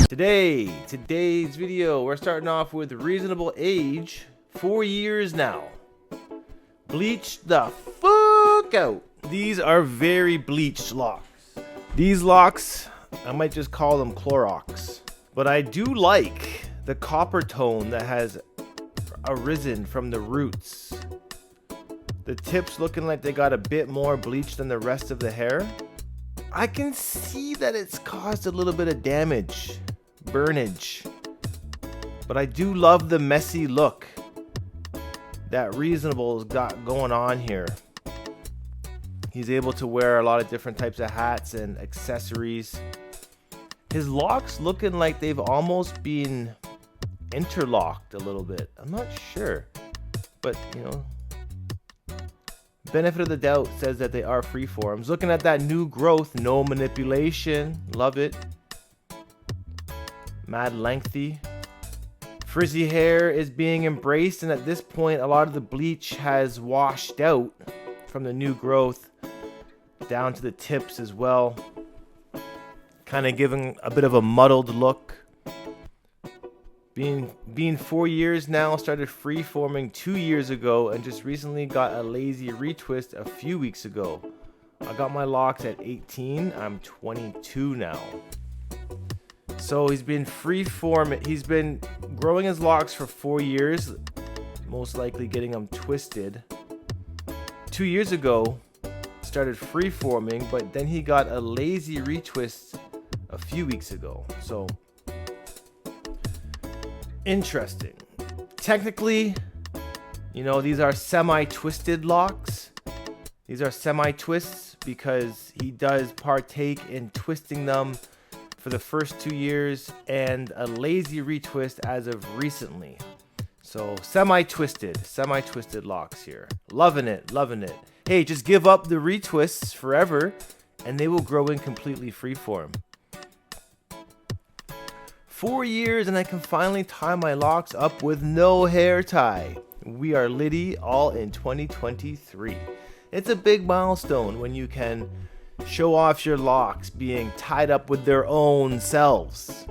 Today's video, we're starting off with reasonable age, 4 years now. Bleached the fuck out. These are very bleached locks. These locks, I might just call them Clorox. But I do like the copper tone that has arisen from the roots. The tips looking like they got a bit more bleach than the rest of the hair. I can see that it's caused a little bit of damage, burnage. But I do love the messy look that Reasonable's got going on here. He's able to wear a lot of different types of hats and accessories. His locks looking like they've almost been interlocked a little bit. I'm not sure, but you know, benefit of the doubt says that they are freeforms. Looking at that new growth, no manipulation, love it. Mad lengthy. Frizzy hair is being embraced, and at this point a lot of the bleach has washed out from the new growth down to the tips as well, kind of giving a bit of a muddled look. Being 4 years now, started freeforming 2 years ago and just recently got a lazy retwist a few weeks ago. I got my locks at 18. I'm 22 now. So he's been freeforming. He's been growing his locks for 4 years, most likely getting them twisted. 2 years ago, started freeforming, but then he got a lazy retwist a few weeks ago. So interesting. Technically, you know, these are semi-twisted locks. These are semi-twists because he does partake in twisting them for the first 2 years and a lazy retwist as of recently. So semi-twisted locks here. Loving it, loving it. Hey, just give up the retwists forever and they will grow in completely freeform. 4 years and I can finally tie my locks up with no hair tie. We are litty all in 2023. It's a big milestone when you can show off your locks being tied up with their own selves.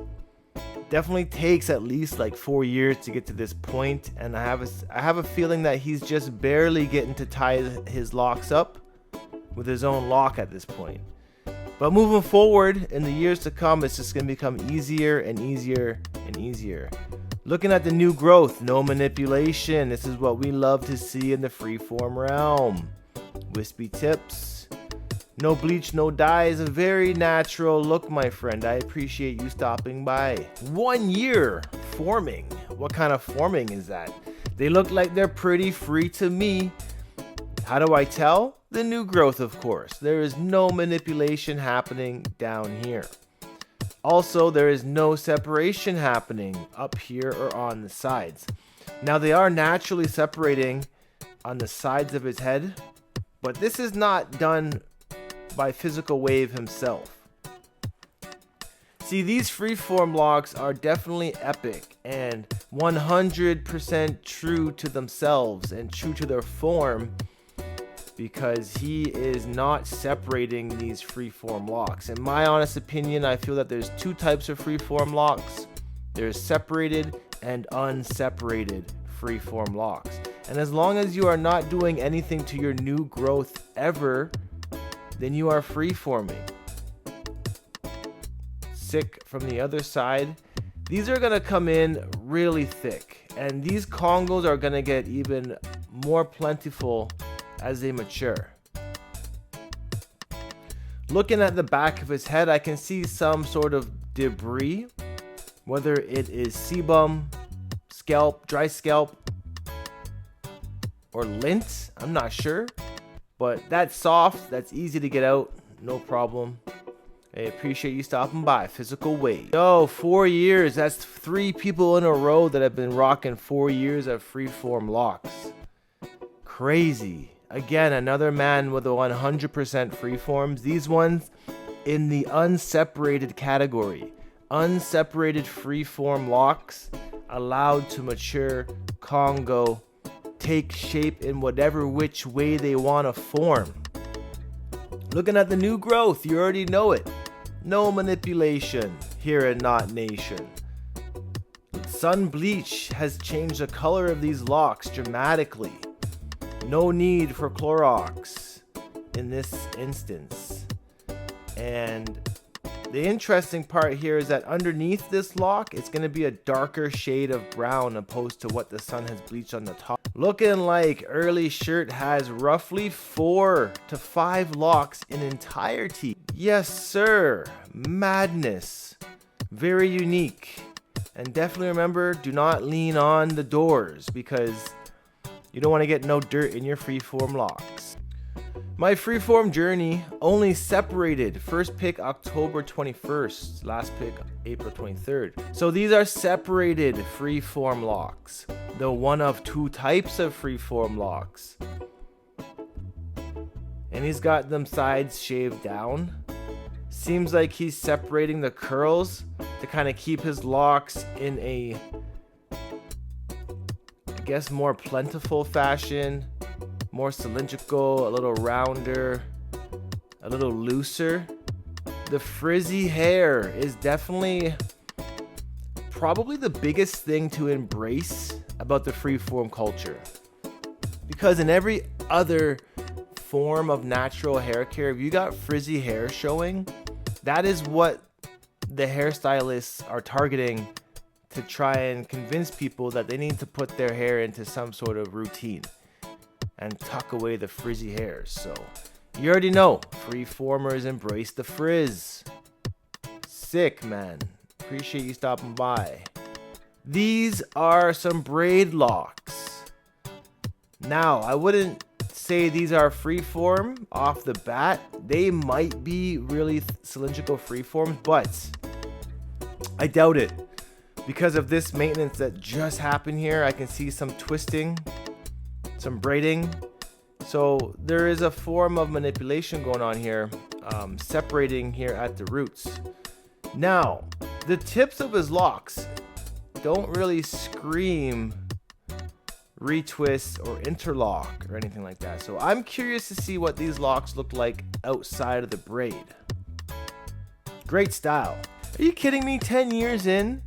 Definitely takes at least like 4 years to get to this point, and I have a feeling that he's just barely getting to tie his locks up with his own lock at this point. But moving forward in the years to come, it's just going to become easier and easier and easier. Looking at the new growth, no manipulation. This is what we love to see in the freeform realm. Wispy tips. No bleach, no dyes, a very natural look, my friend. I appreciate you stopping by. 1 year forming. What kind of forming is that? They look like they're pretty free to me. How do I tell? The new growth, of course. There is no manipulation happening down here. Also, there is no separation happening up here or on the sides. Now, they are naturally separating on the sides of his head, but this is not done by Physical Wave himself. See, these freeform locks are definitely epic and 100% true to themselves and true to their form, because he is not separating these freeform locks. In my honest opinion, I feel that there's two types of freeform locks. There's separated and unseparated freeform locks. And as long as you are not doing anything to your new growth ever, then you are freeforming. Sick from the other side. These are gonna come in really thick, and these Congos are gonna get even more plentiful as they mature. Looking at the back of his head, I can see some sort of debris, whether it is sebum, scalp, dry scalp, or lint. I'm not sure. But that's soft, that's easy to get out, no problem. I appreciate you stopping by, Physical Wave. Yo, 4 years, that's 3 people in a row that have been rocking 4 years of freeform locks. Crazy. Again, another man with a 100% freeforms. These ones in the unseparated category. Unseparated freeform locks allowed to mature Congo, take shape in whatever which way they want to form. Looking at the new growth, you already know it. No manipulation here in Knot Nation. Sun bleach has changed the color of these locks dramatically. No need for Clorox in this instance. And the interesting part here is that underneath this lock, it's going to be a darker shade of brown opposed to what the sun has bleached on the top. Looking like early shirt has roughly 4 to 5 locks in entirety. Yes, sir. Madness. Very unique. And definitely remember, do not lean on the doors because you don't want to get no dirt in your freeform locks. My freeform journey only separated. First pick October 21st, last pick April 23rd. So these are separated freeform locks. The one of 2 types of freeform locks. And he's got them sides shaved down. Seems like he's separating the curls to kind of keep his locks in a, I guess, more plentiful fashion, more cylindrical, a little rounder, a little looser. The frizzy hair is definitely probably the biggest thing to embrace about the freeform culture, because in every other form of natural hair care, if you got frizzy hair showing, that is what the hairstylists are targeting to try and convince people that they need to put their hair into some sort of routine and tuck away the frizzy hairs. So you already know, freeformers embrace the frizz. Sick, man. Appreciate you stopping by. These are some braid locks. Now, I wouldn't say these are freeform off the bat. They might be really cylindrical freeforms, but I doubt it. Because of this maintenance that just happened here, I can see some twisting, some braiding. So there is a form of manipulation going on here, separating here at the roots. Now, the tips of his locks don't really scream retwist or interlock or anything like that. So I'm curious to see what these locks look like outside of the braid. Great style. Are you kidding me? 10 years in?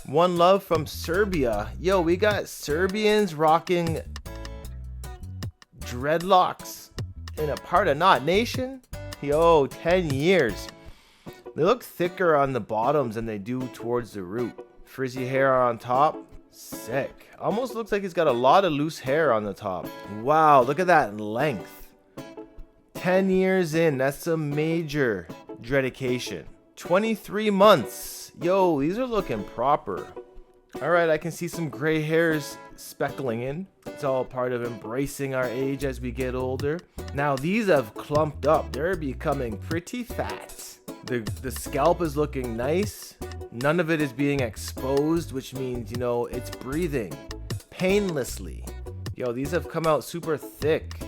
One love from Serbia. Yo, we got Serbians rocking dreadlocks in a part of Knot Nation. Yo, 10 years. They look thicker on the bottoms than they do towards the root. Frizzy hair on top. Sick. Almost looks like he's got a lot of loose hair on the top. Wow, look at that length. 10 years in, that's some major dedication. 23 months. Yo, these are looking proper. Alright, I can see some gray hairs speckling in. It's all part of embracing our age as we get older. Now these have clumped up. They're becoming pretty fat. The scalp is looking nice. None of it is being exposed, which means, you know, it's breathing painlessly. Yo, these have come out super thick.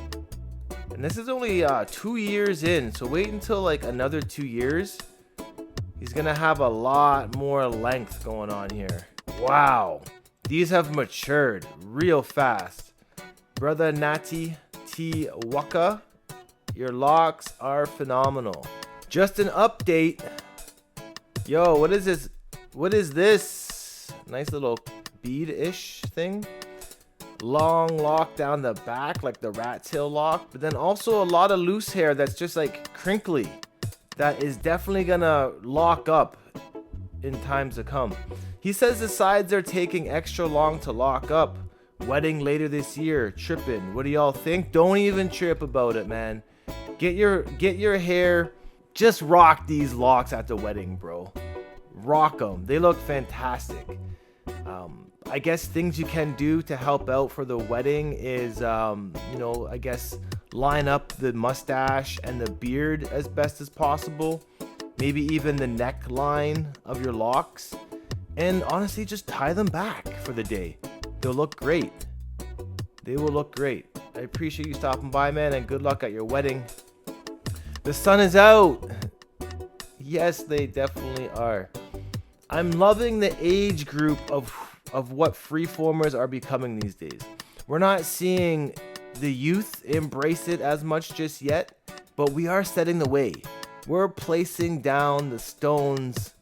And this is only 2 years in, so wait until like another 2 years. He's gonna have a lot more length going on here. Wow, these have matured real fast. Brother Nati T Waka, your locks are phenomenal. Just an update. Yo, what is this? What is this? Nice little bead-ish thing. Long lock down the back like the rat tail lock, but then also a lot of loose hair that's just like crinkly. That is definitely gonna lock up in times to come. He says the sides are taking extra long to lock up. Wedding later this year. Tripping. What do y'all think? Don't even trip about it, man. Get your hair. Just rock these locks at the wedding, bro. Rock them. They look fantastic. I guess things you can do to help out for the wedding is, you know, I guess line up the mustache and the beard as best as possible. Maybe even the neckline of your locks. And honestly, just tie them back for the day. They'll look great. They will look great. I appreciate you stopping by, man, and good luck at your wedding. The sun is out. Yes, they definitely are. I'm loving the age group of what freeformers are becoming these days. We're not seeing the youth embrace it as much just yet, but we are setting the way. We're placing down the stones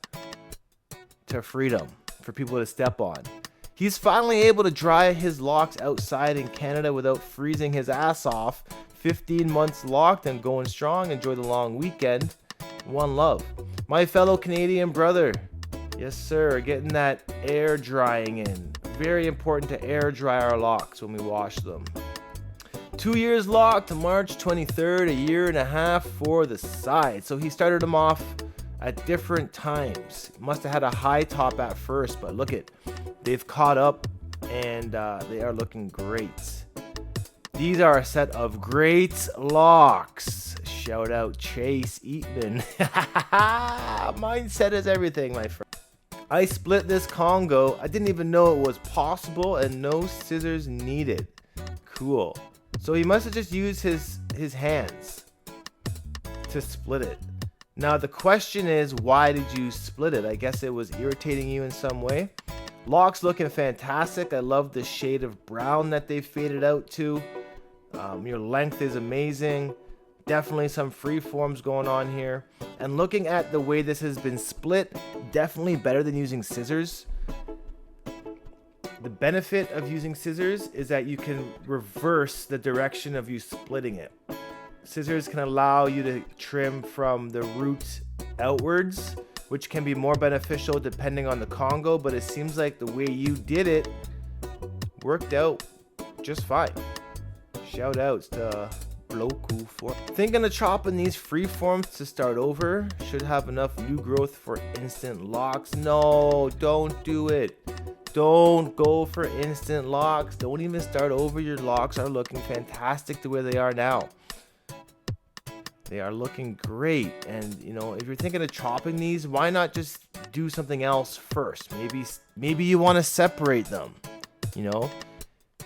to freedom for people to step on. He's finally able to dry his locks outside in Canada without freezing his ass off. 15 months locked and going strong. Enjoy the long weekend. One love. My fellow Canadian brother. Yes, sir. Getting that air drying in. Very important to air dry our locks when we wash them. 2 years locked, March 23rd, a year and a half for the side. So he started them off at different times. Must have had a high top at first, but look it. They've caught up and they are looking great. These are a set of great locks. Shout out Chase Eatman. Mindset is everything, my friend. I split this Congo. I didn't even know it was possible and no scissors needed. Cool. So he must have just used his hands to split it. Now the question is, why did you split it? I guess it was irritating you in some way. Locks looking fantastic. I love the shade of brown that they faded out to. Your length is amazing. Definitely some free forms going on here. And looking at the way this has been split, definitely better than using scissors. The benefit of using scissors is that you can reverse the direction of you splitting it. Scissors can allow you to trim from the root outwards, which can be more beneficial depending on the Congo, but it seems like the way you did it worked out just fine. Shout outs to Bloku for thinking of chopping these free forms to start over. Should have enough new growth for instant locks. No, don't do it. Don't go for instant locks. Don't even start over. Your locks are looking fantastic the way they are now. They are looking great. And you know, if you're thinking of chopping these, why not just do something else first? Maybe you want to separate them, you know?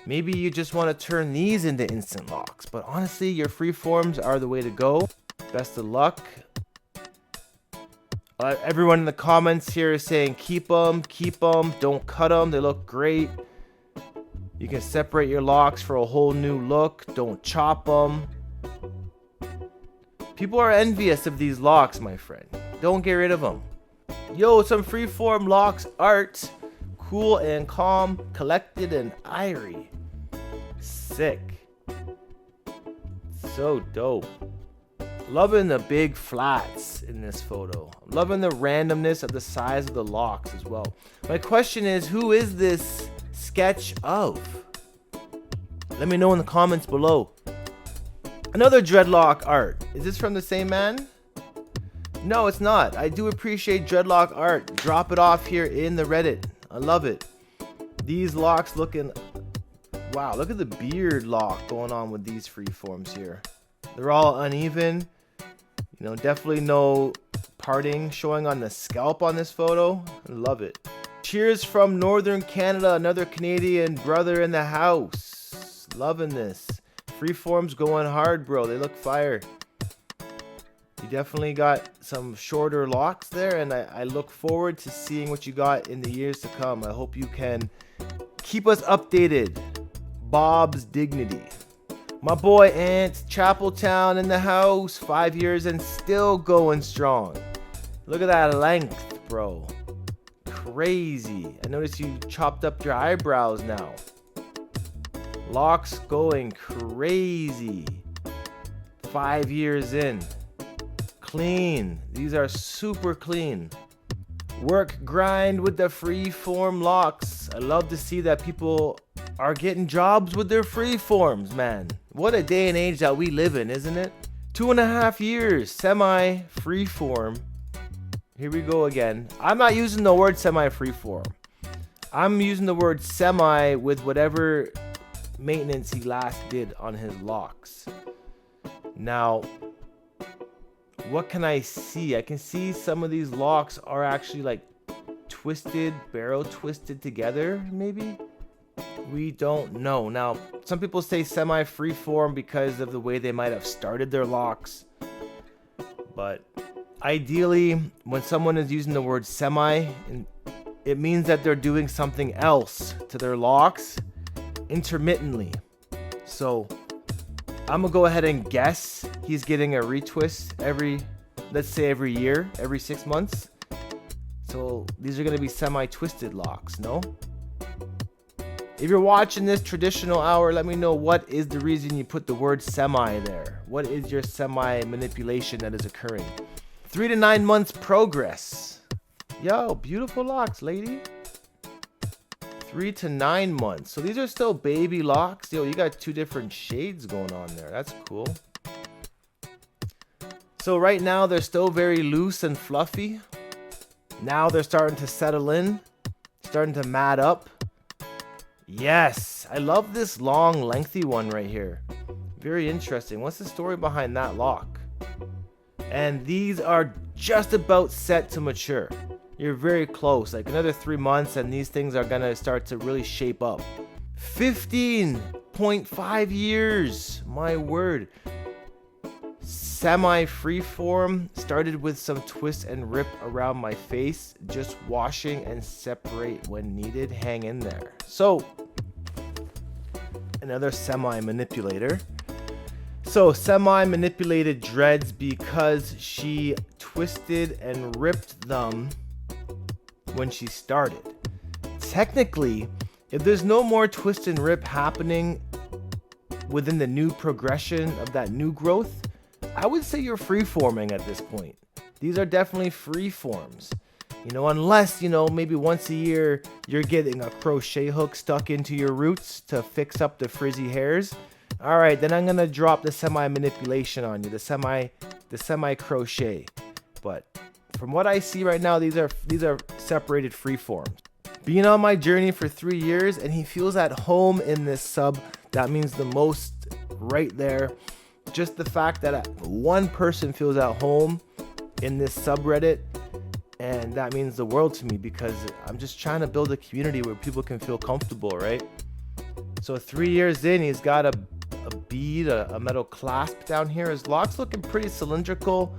Maybe you just want to turn these into instant locks. But honestly, your free forms are the way to go. Best of luck. Everyone in the comments here is saying keep them, don't cut them. They look great. You can separate your locks for a whole new look. Don't chop them. People are envious of these locks, my friend. Don't get rid of them. Yo, some freeform locks art. Cool and calm, collected and airy. Sick. So dope. Loving the big flats in this photo. Loving the randomness of the size of the locks as well. My question is, who is this sketch of? Let me know in the comments below. Another dreadlock art. Is this from the same man? No, it's not. I do appreciate dreadlock art. Drop it off here in the Reddit. I love it. These locks looking... Wow, look at the beard lock going on with these free forms here. They're all uneven. You know, definitely no parting showing on the scalp on this photo. I love it. Cheers from Northern Canada. Another Canadian brother in the house. Loving this. Freeforms going hard, bro. They look fire. You definitely got some shorter locks there, and I look forward to seeing what you got in the years to come. I hope you can keep us updated. Bob's Dignity. My boy Ant, Chapeltown in the house. 5 years and still going strong. Look at that length, bro. Crazy. I noticed you chopped up your eyebrows now. Locks going crazy. 5 years in. Clean. These are super clean. Work grind with the freeform locks. I love to see that people are getting jobs with their freeforms, man. What a day and age that we live in, isn't it? 2.5 years, semi freeform. Here we go again. I'm not using the word semi freeform. I'm using the word semi with whatever maintenance he last did on his locks. Now, what can I see? I can see some of these locks are actually like twisted, barrel twisted together, maybe? We don't know. Now, some people say semi freeform because of the way they might have started their locks. But ideally, when someone is using the word semi, it means that they're doing something else to their locks intermittently. So I'm gonna go ahead and guess he's getting a retwist every let's say every year, every 6 months. So these are going to be semi-twisted locks, no? If you're watching this traditional hour, let me know what is the reason you put the word semi there. What is your semi manipulation that is occurring? 3 to 9 months progress. Yo, beautiful locks, lady. 3 to 9 months. So these are still baby locks. Yo, you got 2 different shades going on there. That's cool. So right now they're still very loose and fluffy. Now they're starting to settle in, starting to mat up. Yes, I love this long, lengthy one right here. Very interesting. What's the story behind that lock? And these are just about set to mature. You're very close, like another 3 months, and these things are gonna start to really shape up. 15.5 years, my word. Semi freeform, started with some twist and rip around my face, just washing and separate when needed. Hang in there. So another semi manipulator. So semi manipulated dreads because she twisted and ripped them when she started. Technically, if there's no more twist and rip happening within the new progression of that new growth, I would say you're free-forming at this point. These are definitely free forms. You know, unless, you know, maybe once a year you're getting a crochet hook stuck into your roots to fix up the frizzy hairs. All right, then I'm going to drop the semi-manipulation on you, the semi-crochet. But from what I see right now, these are separated free forms. Being on my journey for 3 years and he feels at home in this sub, that means the most right there. Just the fact that one person feels at home in this subreddit, and that means the world to me, because I'm just trying to build a community where people can feel comfortable, right? So 3 years in, he's got a bead, a metal clasp down here. His lock's looking pretty cylindrical,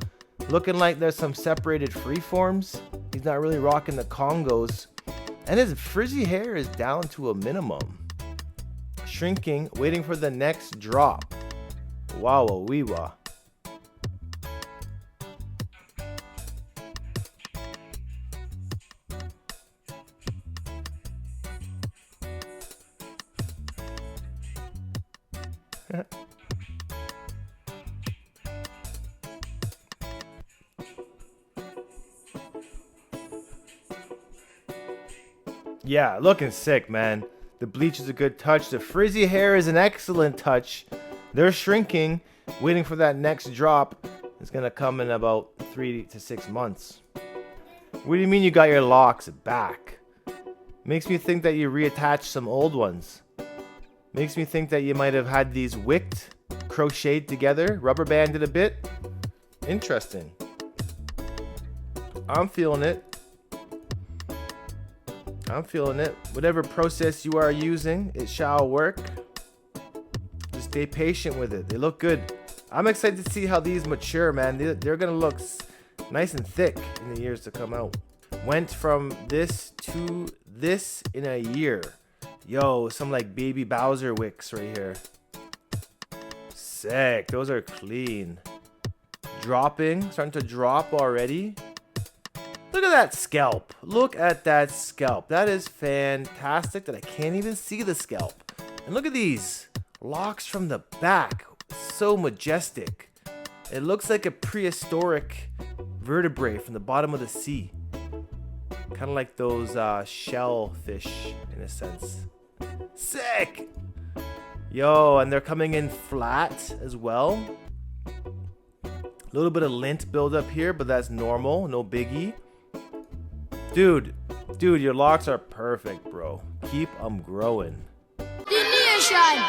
looking like there's some separated freeforms. He's not really rocking the Congos, and his frizzy hair is down to a minimum. Shrinking, waiting for the next drop. Wow, wee wah. Yeah, looking sick, man. The bleach is a good touch. The frizzy hair is an excellent touch. They're shrinking, waiting for that next drop. It's gonna come in about 3 to 6 months. What do you mean you got your locks back? Makes me think that you reattached some old ones. Makes me think that you might have had these wicked, crocheted together, rubber banded a bit. Interesting. I'm feeling it. I'm feeling it. Whatever process you are using, it shall work. Just stay patient with it. They look good. I'm excited to see how these mature, man. They're gonna look nice and thick in the years to come out. Went from this to this in a year. Yo, some like baby Bowser wicks right here. Sick. Those are clean. Dropping. Starting to drop already. Look at that scalp. Look at that scalp. That is fantastic that I can't even see the scalp. And look at these locks from the back. So majestic. It looks like a prehistoric vertebrae from the bottom of the sea. Kind of like those shellfish in a sense. Sick! Yo, and they're coming in flat as well. A little bit of lint buildup here, but that's normal. No biggie. Dude, your locks are perfect, bro. Keep them growing. The nation.